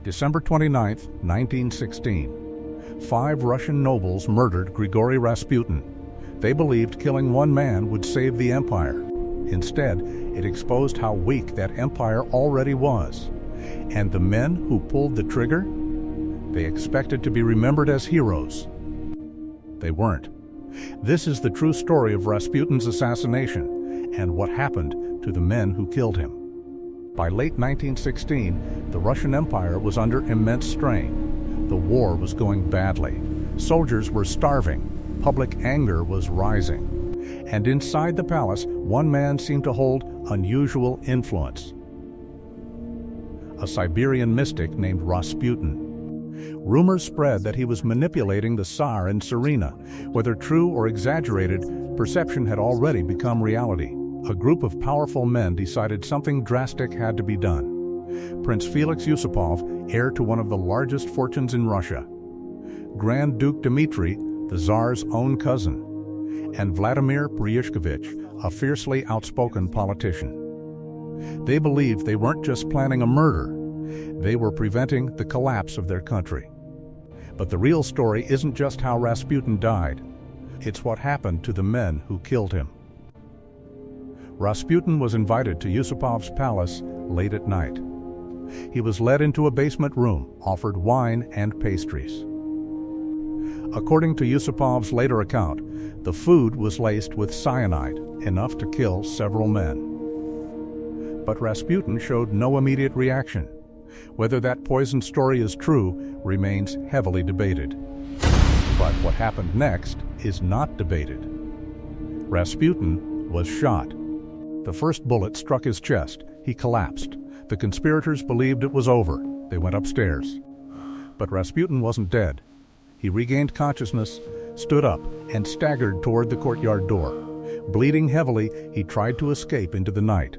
December 29, 1916. 5 Russian nobles murdered Grigori Rasputin. They believed killing one man would save the empire. Instead, it exposed how weak that empire already was. And the men who pulled the trigger? They expected to be remembered as heroes. They weren't. This is the true story of Rasputin's assassination and what happened to the men who killed him. By late 1916, the Russian Empire was under immense strain. The war was going badly. Soldiers were starving. Public anger was rising. And inside the palace, one man seemed to hold unusual influence. A Siberian mystic named Rasputin. Rumors spread that he was manipulating the Tsar and Tsarina. Whether true or exaggerated, perception had already become reality. A group of powerful men decided something drastic had to be done. Prince Felix Yusupov, heir to one of the largest fortunes in Russia. Grand Duke Dmitry, the Tsar's own cousin. And Vladimir Pryushkevich, a fiercely outspoken politician. They believed they weren't just planning a murder. They were preventing the collapse of their country. But the real story isn't just how Rasputin died. It's what happened to the men who killed him. Rasputin was invited to Yusupov's palace late at night. He was led into a basement room, offered wine and pastries. According to Yusupov's later account, the food was laced with cyanide, enough to kill several men. But Rasputin showed no immediate reaction. Whether that poison story is true remains heavily debated. But what happened next is not debated. Rasputin was shot. The first bullet struck his chest. He collapsed. The conspirators believed it was over. They went upstairs. But Rasputin wasn't dead. He regained consciousness, stood up, and staggered toward the courtyard door. Bleeding heavily, he tried to escape into the night.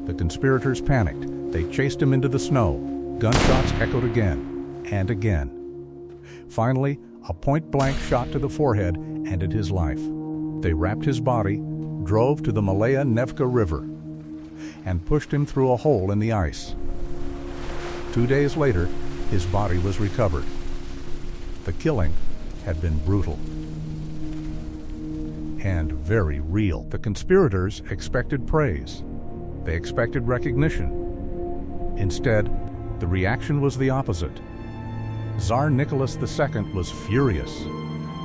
The conspirators panicked. They chased him into the snow. Gunshots echoed again and again. Finally, a point-blank shot to the forehead ended his life. They wrapped his body, drove to the Malaya Nevka River, and pushed him through a hole in the ice. 2 days later, his body was recovered. The killing had been brutal and very real. The conspirators expected praise. They expected recognition. Instead, the reaction was the opposite. Tsar Nicholas II was furious,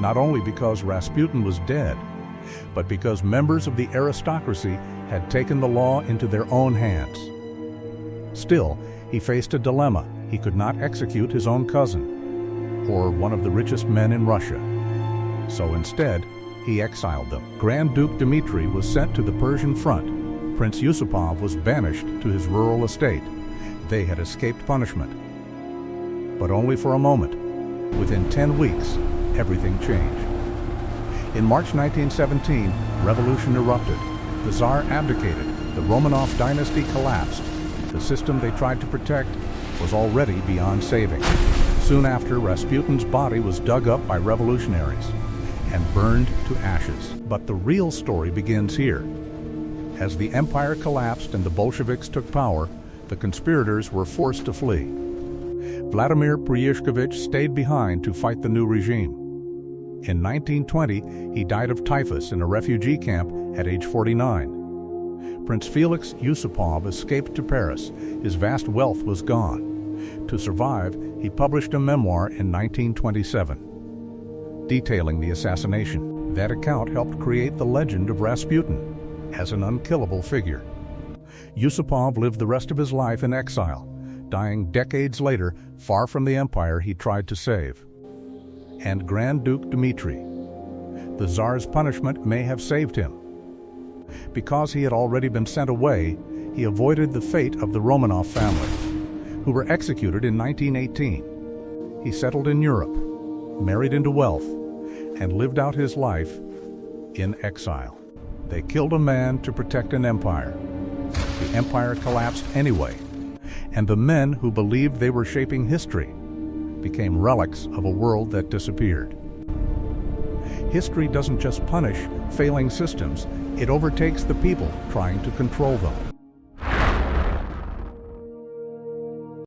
not only because Rasputin was dead, but because members of the aristocracy had taken the law into their own hands. Still, he faced a dilemma. He could not execute his own cousin, or one of the richest men in Russia. So instead, he exiled them. Grand Duke Dmitry was sent to the Persian front. Prince Yusupov was banished to his rural estate. They had escaped punishment. But only for a moment. Within 10 weeks, everything changed. In March 1917, revolution erupted. The Tsar abdicated. The Romanov dynasty collapsed. The system they tried to protect was already beyond saving. Soon after, Rasputin's body was dug up by revolutionaries and burned to ashes. But the real story begins here. As the empire collapsed and the Bolsheviks took power, the conspirators were forced to flee. Vladimir Pryushkevich stayed behind to fight the new regime. In 1920, he died of typhus in a refugee camp at age 49. Prince Felix Yusupov escaped to Paris. His vast wealth was gone. To survive, he published a memoir in 1927, detailing the assassination. That account helped create the legend of Rasputin as an unkillable figure. Yusupov lived the rest of his life in exile, dying decades later, far from the empire he tried to save. And Grand Duke Dmitry, the Tsar's punishment may have saved him. Because he had already been sent away, he avoided the fate of the Romanov family, who were executed in 1918. He settled in Europe, married into wealth, and lived out his life in exile. They killed a man to protect an empire. The empire collapsed anyway, and the men who believed they were shaping history became relics of a world that disappeared. History doesn't just punish failing systems, it overtakes the people trying to control them.